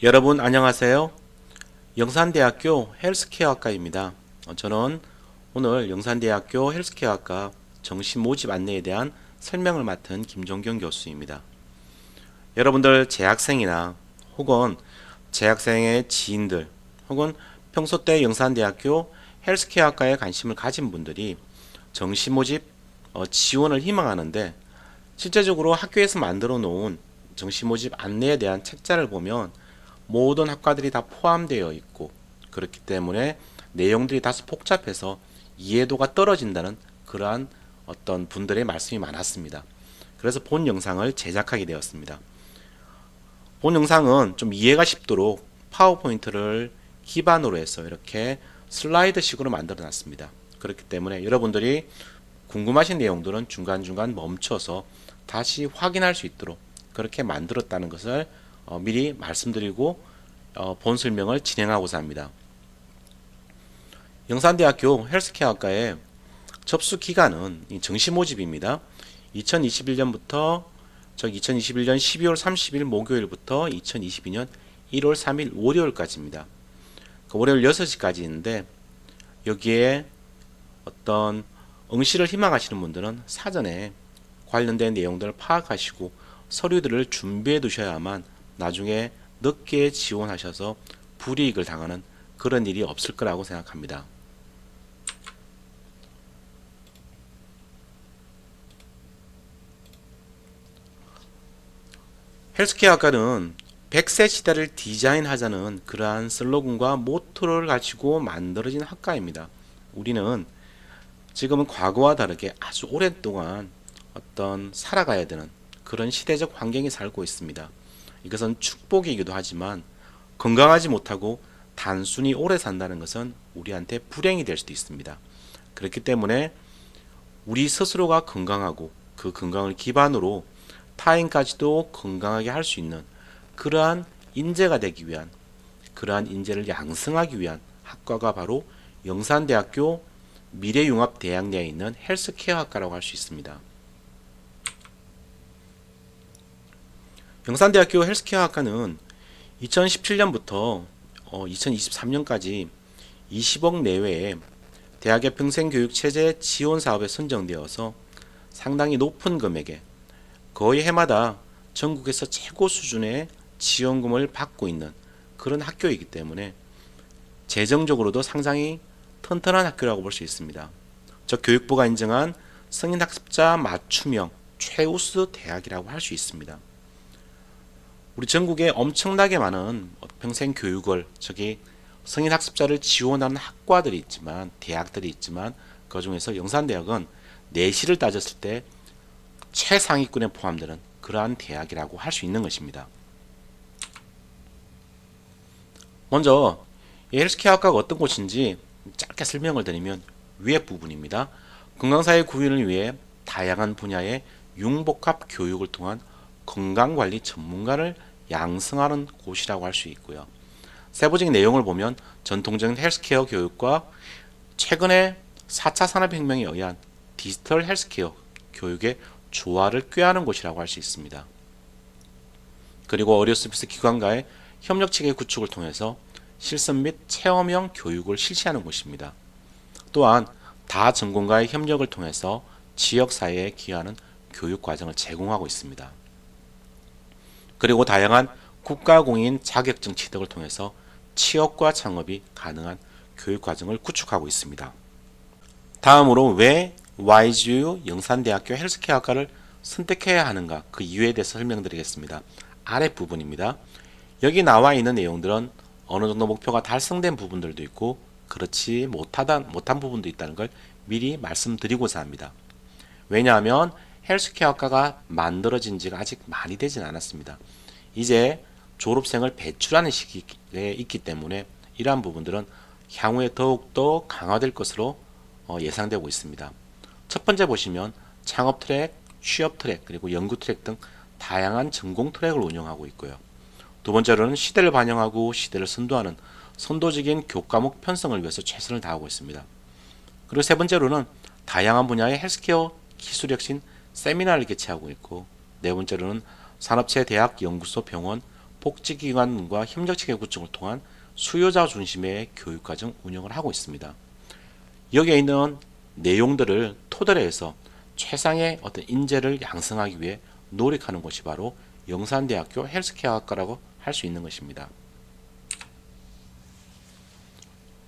여러분 안녕하세요. 영산대학교 헬스케어학과입니다. 저는 오늘 영산대학교 헬스케어학과 정시 모집 안내에 대한 설명을 맡은 김종경 교수입니다. 여러분들 재학생이나 혹은 재학생의 지인들 혹은 평소 때 영산대학교 헬스케어학과에 관심을 가진 분들이 정시 모집 지원을 희망하는데 실제적으로 학교에서 만들어 놓은 정시 모집 안내에 대한 책자를 보면 모든 학과들이 다 포함되어 있고 그렇기 때문에 내용들이 다소 복잡해서 이해도가 떨어진다는 그러한 어떤 분들의 말씀이 많았습니다. 그래서 본 영상을 제작하게 되었습니다. 본 영상은 좀 이해가 쉽도록 파워포인트를 기반으로 해서 이렇게 슬라이드 식으로 만들어 놨습니다. 그렇기 때문에 여러분들이 궁금하신 내용들은 중간중간 멈춰서 다시 확인할 수 있도록 그렇게 만들었다는 것을 미리 말씀드리고 본 설명을 진행하고자 합니다. 영산대학교 헬스케어학과의 접수 기간은 정시 모집입니다. 2021년부터 2021년 12월 30일 목요일부터 2022년 1월 3일 월요일까지입니다. 월요일 6시까지 있는데 여기에 어떤 응시를 희망하시는 분들은 사전에 관련된 내용들을 파악하시고 서류들을 준비해 두셔야만 나중에 늦게 지원하셔서 불이익을 당하는 그런 일이 없을 거라고 생각합니다. 헬스케어 학과는 100세 시대를 디자인하자는 그러한 슬로건과 모토를 가지고 만들어진 학과입니다. 우리는 지금은 과거와 다르게 아주 오랫동안 어떤 살아가야 되는 그런 시대적 환경에 살고 있습니다. 이것은 축복이기도 하지만 건강하지 못하고 단순히 오래 산다는 것은 우리한테 불행이 될 수도 있습니다. 그렇기 때문에 우리 스스로가 건강하고 그 건강을 기반으로 타인까지도 건강하게 할 수 있는 그러한 인재가 되기 위한 그러한 인재를 양성하기 위한 학과가 바로 영산대학교 미래융합대학 내에 있는 헬스케어 학과라고 할 수 있습니다. 영산대학교 헬스케어 학과는 2017년부터 2023년까지 20억 내외의 대학의 평생교육체제 지원 사업에 선정되어서 상당히 높은 금액에 거의 해마다 전국에서 최고 수준의 지원금을 받고 있는 그런 학교이기 때문에 재정적으로도 상당히 튼튼한 학교라고 볼 수 있습니다. 저 교육부가 인정한 성인학습자 맞춤형 최우수 대학이라고 할 수 있습니다. 우리 전국에 엄청나게 많은 평생 교육을 성인 학습자를 지원하는 학과들이 있지만 대학들이 있지만 그 중에서 영산대학은 내시를 따졌을 때 최상위권에 포함되는 그러한 대학이라고 할 수 있는 것입니다. 먼저 헬스케어 학과가 어떤 곳인지 짧게 설명을 드리면 위에 부분입니다. 건강사회 구현을 위해 다양한 분야의 융복합 교육을 통한 건강관리 전문가를 양성하는 곳이라고 할 수 있고요. 세부적인 내용을 보면 전통적인 헬스케어 교육과 최근에 4차 산업혁명에 의한 디지털 헬스케어 교육의 조화를 꾀하는 곳이라고 할 수 있습니다. 그리고 의료 서비스 기관과의 협력 체계 구축을 통해서 실습 및 체험형 교육을 실시하는 곳입니다. 또한 다전공과의 협력을 통해서 지역사회에 기여하는 교육 과정을 제공하고 있습니다. 그리고 다양한 국가공인 자격증 취득을 통해서 취업과 창업이 가능한 교육 과정을 구축하고 있습니다. 다음으로 왜 YGU 영산대학교 헬스케어 학과를 선택해야 하는가 그 이유에 대해서 설명드리겠습니다. 아랫부분입니다. 여기 나와 있는 내용들은 어느 정도 목표가 달성된 부분들도 있고 그렇지 못한 부분도 있다는 걸 미리 말씀드리고자 합니다. 왜냐하면 헬스케어 학과가 만들어진 지가 아직 많이 되진 않았습니다. 이제 졸업생을 배출하는 시기에 있기 때문에 이러한 부분들은 향후에 더욱더 강화될 것으로 예상되고 있습니다. 첫 번째 보시면 창업 트랙, 취업 트랙, 그리고 연구 트랙 등 다양한 전공 트랙을 운영하고 있고요. 두 번째로는 시대를 반영하고 시대를 선도하는 선도적인 교과목 편성을 위해서 최선을 다하고 있습니다. 그리고 세 번째로는 다양한 분야의 헬스케어 기술혁신 세미나를 개최하고 있고 네 번째로는 산업체 대학 연구소 병원 복지기관과 협력체계 구축을 통한 수요자 중심의 교육과정 운영을 하고 있습니다. 여기에 있는 내용들을 토대로 해서 최상의 어떤 인재를 양성하기 위해 노력하는 곳이 바로 영산대학교 헬스케어학과라고 할 수 있는 것입니다.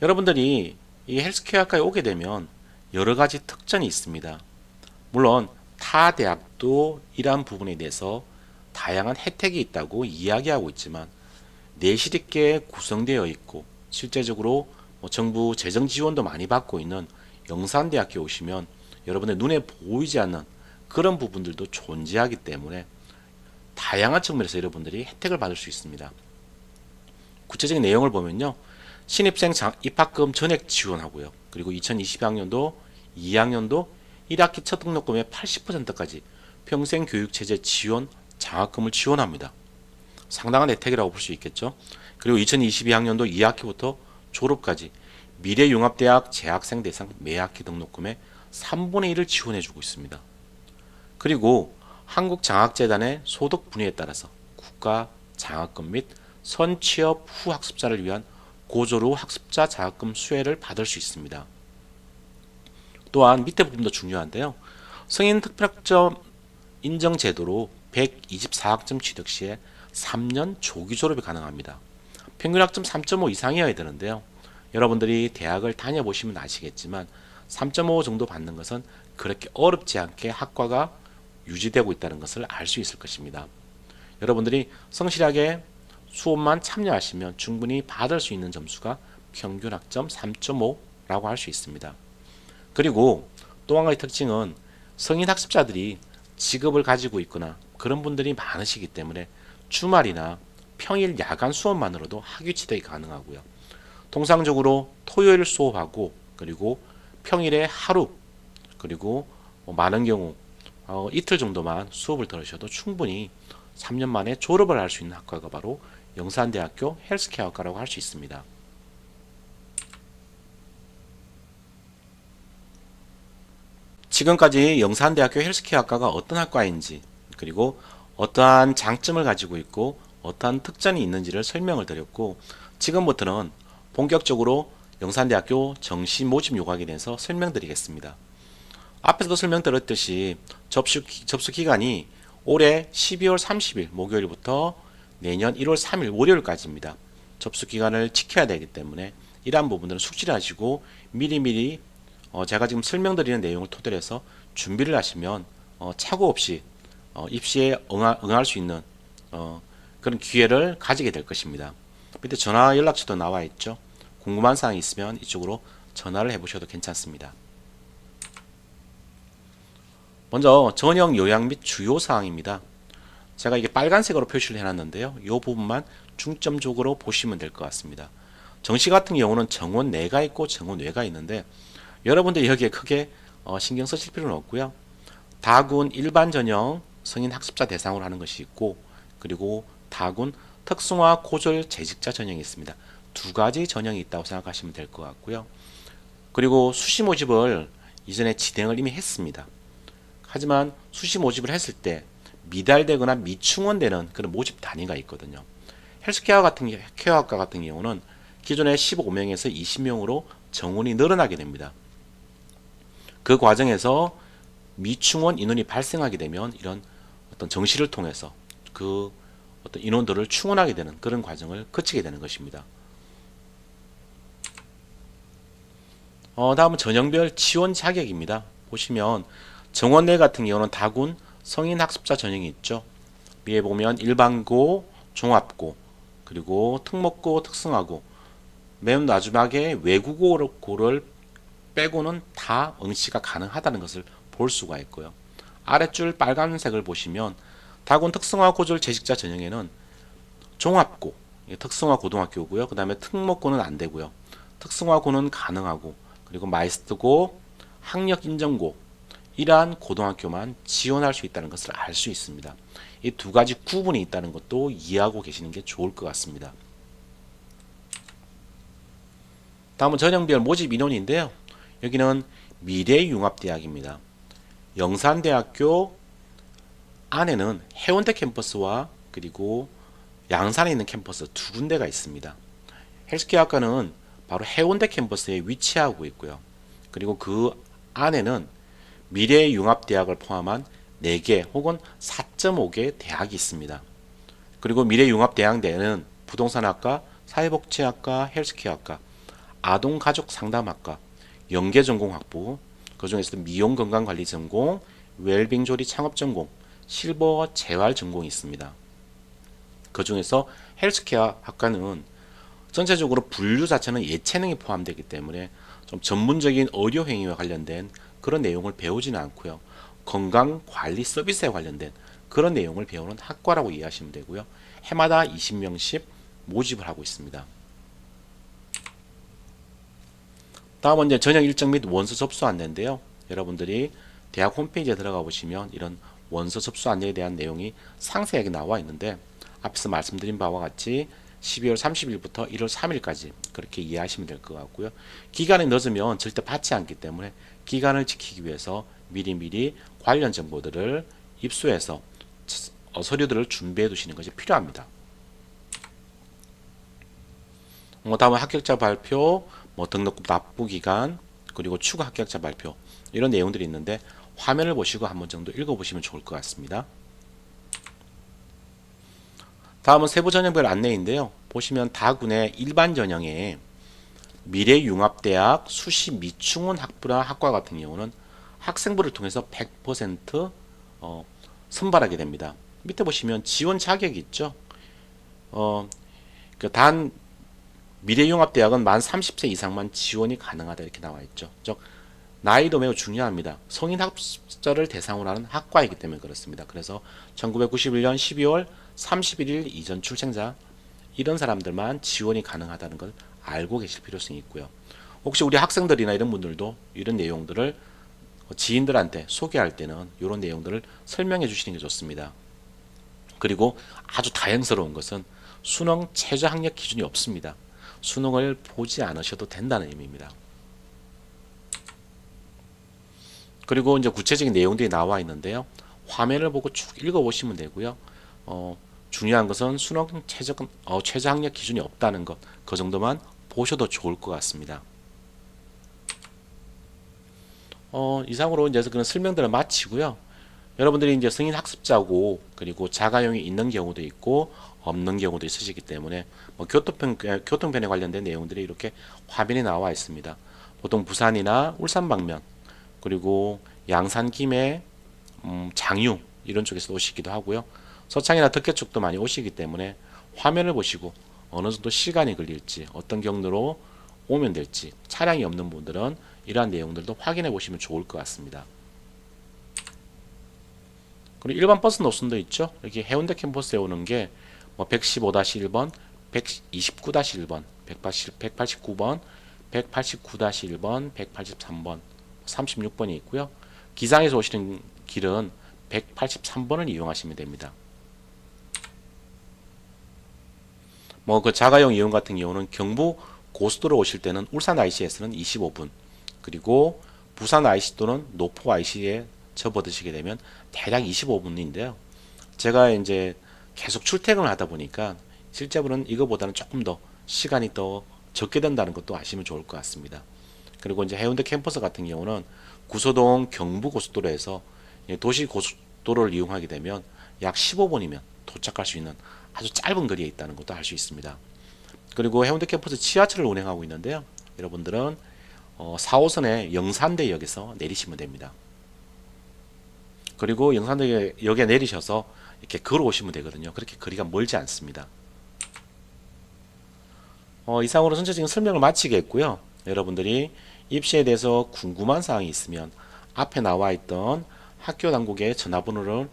여러분들이 이 헬스케어학과에 오게 되면 여러 가지 특전이 있습니다. 물론 타 대학도 이러한 부분에 대해서 다양한 혜택이 있다고 이야기하고 있지만 내실 있게 구성되어 있고 실제적으로 정부 재정 지원도 많이 받고 있는 영산대학교에 오시면 여러분의 눈에 보이지 않는 그런 부분들도 존재하기 때문에 다양한 측면에서 여러분들이 혜택을 받을 수 있습니다. 구체적인 내용을 보면요. 신입생 입학금 전액 지원하고요. 그리고 2022학년도, 2학년도 1학기 첫 등록금의 80%까지 평생교육체제 지원 장학금을 지원합니다. 상당한 혜택이라고 볼 수 있겠죠. 그리고 2022학년도 2학기부터 졸업까지 미래융합대학 재학생 대상 매학기 등록금의 3분의 1을 지원해주고 있습니다. 그리고 한국장학재단의 소득 분야에 따라서 국가 장학금 및 선취업 후 학습자를 위한 고졸 후 학습자 장학금 수혜를 받을 수 있습니다. 또한 밑에 부분도 중요한데요. 성인 특별학점 인정 제도로 124학점 취득 시에 3년 조기 졸업이 가능합니다. 평균 학점 3.5 이상이어야 되는데요. 여러분들이 대학을 다녀보시면 아시겠지만 3.5 정도 받는 것은 그렇게 어렵지 않게 학과가 유지되고 있다는 것을 알 수 있을 것입니다. 여러분들이 성실하게 수업만 참여하시면 충분히 받을 수 있는 점수가 평균 학점 3.5라고 할 수 있습니다. 그리고 또 한 가지 특징은 성인 학습자들이 직업을 가지고 있거나 그런 분들이 많으시기 때문에 주말이나 평일 야간 수업만으로도 학위 취득이 가능하고요. 통상적으로 토요일 수업하고 그리고 평일에 하루 그리고 많은 경우 이틀 정도만 수업을 들으셔도 충분히 3년 만에 졸업을 할 수 있는 학과가 바로 영산대학교 헬스케어학과라고 할 수 있습니다. 지금까지 영산대학교 헬스케어학과가 어떤 학과인지 그리고 어떠한 장점을 가지고 있고 어떠한 특전이 있는지를 설명을 드렸고 지금부터는 본격적으로 영산대학교 정시 모집 요강에 대해서 설명드리겠습니다. 앞에서도 설명드렸듯이 접수 기간이 올해 12월 30일 목요일부터 내년 1월 3일 월요일까지입니다. 접수 기간을 지켜야 되기 때문에 이러한 부분들은 숙지를 하시고 미리미리 제가 지금 설명드리는 내용을 토대로 해서 준비를 하시면 착오 없이 입시에 응할 수 있는 그런 기회를 가지게 될 것입니다. 밑에 전화 연락처도 나와 있죠. 궁금한 사항이 있으면 이쪽으로 전화를 해보셔도 괜찮습니다. 먼저 전형 요약 및 주요 사항입니다. 제가 이게 빨간색으로 표시를 해놨는데요. 이 부분만 중점적으로 보시면 될 것 같습니다. 정시 같은 경우는 정원 내가 있고 정원 외가 있는데 여러분들이 여기에 크게 신경 쓰실 필요는 없고요. 다군 일반 전형 성인 학습자 대상으로 하는 것이 있고 그리고 다군 특성화 고졸 재직자 전형이 있습니다. 두 가지 전형이 있다고 생각하시면 될 것 같고요. 그리고 수시 모집을 이전에 진행을 이미 했습니다. 하지만 수시 모집을 했을 때 미달되거나 미충원되는 그런 모집 단위가 있거든요. 헬스케어학과 같은 경우는 기존의 15명에서 20명으로 정원이 늘어나게 됩니다. 그 과정에서 미충원 인원이 발생하게 되면 이런 어떤 정시를 통해서 그 어떤 인원들을 충원하게 되는 그런 과정을 거치게 되는 것입니다. 다음은 전형별 지원 자격입니다. 보시면 정원내 같은 경우는 다군 성인 학습자 전형이 있죠. 위에 보면 일반고, 종합고, 그리고 특목고, 특성화고, 맨 마지막에 외국어를 빼고는 다 응시가 가능하다는 것을 볼 수가 있고요. 아랫줄 빨간색을 보시면 다군 특성화 고졸 재직자 전형에는 종합고, 특성화 고등학교고요. 그 다음에 특목고는 안 되고요. 특성화고는 가능하고, 그리고 마이스터고, 학력인정고, 이러한 고등학교만 지원할 수 있다는 것을 알 수 있습니다. 이 두 가지 구분이 있다는 것도 이해하고 계시는 게 좋을 것 같습니다. 다음은 전형별 모집 인원인데요. 여기는 미래융합대학입니다. 영산대학교 안에는 해운대 캠퍼스와 그리고 양산에 있는 캠퍼스 두 군데가 있습니다. 헬스케어 학과는 바로 해운대 캠퍼스에 위치하고 있고요. 그리고 그 안에는 미래융합대학을 포함한 4개 혹은 4.5개 대학이 있습니다. 그리고 미래융합대학내에는 부동산학과, 사회복지학과, 헬스케어학과, 아동가족상담학과, 연계전공학부, 그 중에서도 미용건강관리전공, 웰빙조리 창업전공, 실버 재활전공이 있습니다. 그 중에서 헬스케어 학과는 전체적으로 분류 자체는 예체능이 포함되기 때문에 좀 전문적인 의료행위와 관련된 그런 내용을 배우지는 않고요. 건강관리 서비스에 관련된 그런 내용을 배우는 학과라고 이해하시면 되고요. 해마다 20명씩 모집을 하고 있습니다. 다음은 이제 전형 일정 및 원서 접수 안내인데요. 여러분들이 대학 홈페이지에 들어가 보시면 이런 원서 접수 안내에 대한 내용이 상세하게 나와 있는데 앞서 말씀드린 바와 같이 12월 30일부터 1월 3일까지 그렇게 이해하시면 될 것 같고요. 기간이 늦으면 절대 받지 않기 때문에 기간을 지키기 위해서 미리미리 관련 정보들을 입수해서 서류들을 준비해 두시는 것이 필요합니다. 다음은 합격자 발표, 등록금 납부 기간, 그리고 추가 합격자 발표 이런 내용들이 있는데 화면을 보시고 한번 정도 읽어보시면 좋을 것 같습니다. 다음은 세부 전형별 안내인데요. 보시면 다군의 일반 전형에 미래융합대학 수시 미충원 학부나 학과 같은 경우는 학생부를 통해서 100% 선발하게 됩니다. 밑에 보시면 지원 자격이 있죠. 단 미래융합대학은 만 30세 이상만 지원이 가능하다 이렇게 나와 있죠. 즉 나이도 매우 중요합니다. 성인 학습자를 대상으로 하는 학과이기 때문에 그렇습니다. 그래서 1991년 12월 31일 이전 출생자 이런 사람들만 지원이 가능하다는 걸 알고 계실 필요성이 있고요. 혹시 우리 학생들이나 이런 분들도 이런 내용들을 지인들한테 소개할 때는 이런 내용들을 설명해 주시는 게 좋습니다. 그리고 아주 다행스러운 것은 수능 최저 학력 기준이 없습니다. 수능을 보지 않으셔도 된다는 의미입니다. 그리고 이제 구체적인 내용들이 나와 있는데요. 화면을 보고 쭉 읽어보시면 되고요. 중요한 것은 수능 최저 학력 기준이 없다는 것, 그 정도만 보셔도 좋을 것 같습니다. 이상으로 이제 그런 설명들을 마치고요. 여러분들이 이제 성인 학습자고 그리고 자가용이 있는 경우도 있고 없는 경우도 있으시기 때문에 교통편에 관련된 내용들이 이렇게 화면에 나와 있습니다. 보통 부산이나 울산 방면 그리고 양산 김해 장유 이런 쪽에서 오시기도 하고요. 서창이나 덕계 쪽도 많이 오시기 때문에 화면을 보시고 어느 정도 시간이 걸릴지 어떤 경로로 오면 될지 차량이 없는 분들은 이러한 내용들도 확인해 보시면 좋을 것 같습니다. 그리고 일반 버스 노선도 있죠. 이렇게 해운대 캠퍼스에 오는 게 115-1번, 129-1번, 189번, 189-1번, 183번, 36번이 있고요. 기장에서 오시는 길은 183번을 이용하시면 됩니다. 그 자가용 이용 같은 경우는 경부 고속도로 오실 때는 울산 IC에서는 25분, 그리고 부산 IC 또는 노포 IC에 접어드시게 되면 대략 25분인데요. 제가 이제 계속 출퇴근을 하다 보니까 실제로는 이거보다는 조금 더 시간이 더 적게 된다는 것도 아시면 좋을 것 같습니다. 그리고 이제 해운대 캠퍼스 같은 경우는 구소동 경부고속도로에서 도시 고속도로를 이용하게 되면 약 15분이면 도착할 수 있는 아주 짧은 거리에 있다는 것도 알 수 있습니다. 그리고 해운대 캠퍼스 지하철을 운행하고 있는데요. 여러분들은 4호선의 영산대역에서 내리시면 됩니다. 그리고 영산대역에 내리셔서 이렇게 걸어오시면 되거든요. 그렇게 거리가 멀지 않습니다. 이상으로 전체적인 설명을 마치겠고요. 여러분들이 입시에 대해서 궁금한 사항이 있으면 앞에 나와 있던 학교 당국의 전화번호를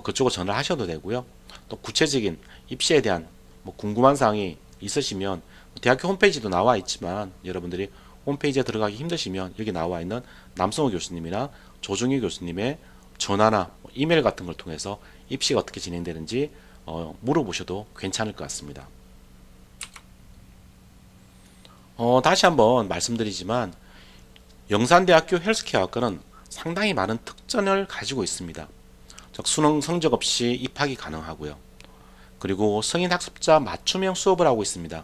그쪽으로 전화를 하셔도 되고요. 또 구체적인 입시에 대한 궁금한 사항이 있으시면 대학교 홈페이지도 나와 있지만 여러분들이 홈페이지에 들어가기 힘드시면 여기 나와 있는 남성호 교수님이나 조중희 교수님의 전화나 이메일 같은 걸 통해서 입시가 어떻게 진행되는지 물어보셔도 괜찮을 것 같습니다. 다시 한번 말씀드리지만 영산대학교 헬스케어 학과는 상당히 많은 특전을 가지고 있습니다. 즉 수능 성적 없이 입학이 가능하고요. 그리고 성인 학습자 맞춤형 수업을 하고 있습니다.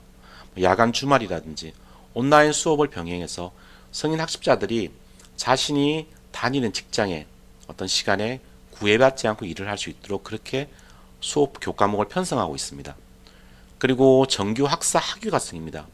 야간 주말이라든지 온라인 수업을 병행해서 성인 학습자들이 자신이 다니는 직장에 어떤 시간에 구애받지 않고 일을 할 수 있도록 그렇게 수업 교과목을 편성하고 있습니다. 그리고 정규 학사 학위과정입니다.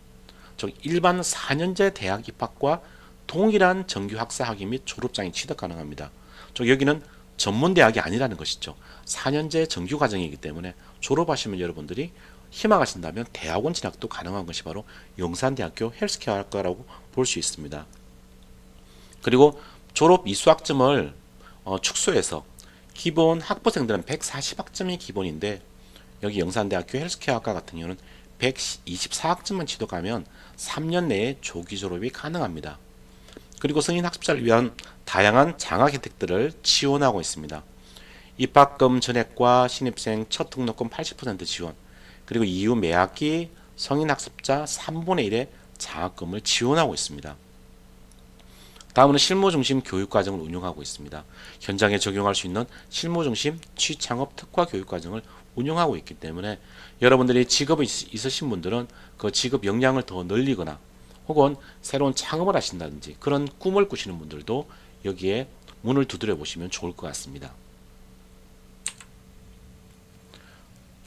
즉 일반 4년제 대학 입학과 동일한 정규 학사 학위 및 졸업장이 취득 가능합니다. 즉 여기는 전문대학이 아니라는 것이죠. 4년제 정규 과정이기 때문에 졸업하시면 여러분들이 희망하신다면 대학원 진학도 가능한 것이 바로 영산대학교 헬스케어학과라고 볼 수 있습니다. 그리고 졸업 이수학점을 축소해서 기본 학부생들은 140학점이 기본인데 여기 영산대학교 헬스케어학과 같은 경우는 124학점만 취득하면 3년 내에 조기 졸업이 가능합니다. 그리고 성인 학습자를 위한 다양한 장학 혜택들을 지원하고 있습니다. 입학금 전액과 신입생 첫 등록금 80% 지원, 그리고 이후 매학기 성인 학습자 3분의 1의 장학금을 지원하고 있습니다. 다음은 실무 중심 교육 과정을 운영하고 있습니다. 현장에 적용할 수 있는 실무 중심 취창업 특화 교육 과정을 운영하고 있기 때문에 여러분들이 직업이 있으신 분들은 그 직업 역량을 더 늘리거나 혹은 새로운 창업을 하신다든지 그런 꿈을 꾸시는 분들도 여기에 문을 두드려 보시면 좋을 것 같습니다.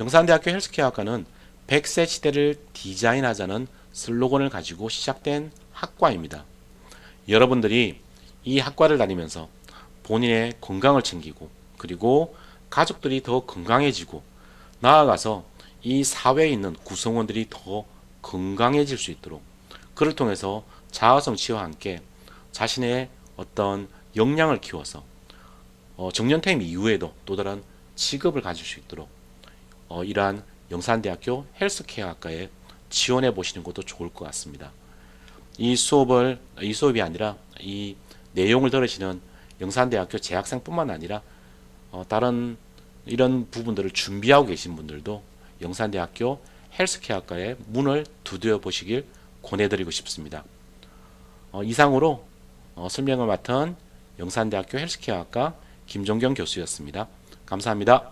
영산대학교 헬스케어학과는 100세 시대를 디자인하자는 슬로건을 가지고 시작된 학과입니다. 여러분들이 이 학과를 다니면서 본인의 건강을 챙기고 그리고 가족들이 더 건강해지고 나아가서 이 사회에 있는 구성원들이 더 건강해질 수 있도록 그를 통해서 자아성취와 함께 자신의 어떤 역량을 키워서 정년퇴임 이후에도 또 다른 직업을 가질 수 있도록 이러한 영산대학교 헬스케어학과에 지원해 보시는 것도 좋을 것 같습니다. 이 수업이 아니라 이 내용을 들으시는 영산대학교 재학생뿐만 아니라 다른 이런 부분들을 준비하고 계신 분들도 영산대학교 헬스케어학과의 문을 두드려 보시길 권해드리고 싶습니다. 이상으로 설명을 맡은 영산대학교 헬스케어학과 김종경 교수였습니다. 감사합니다.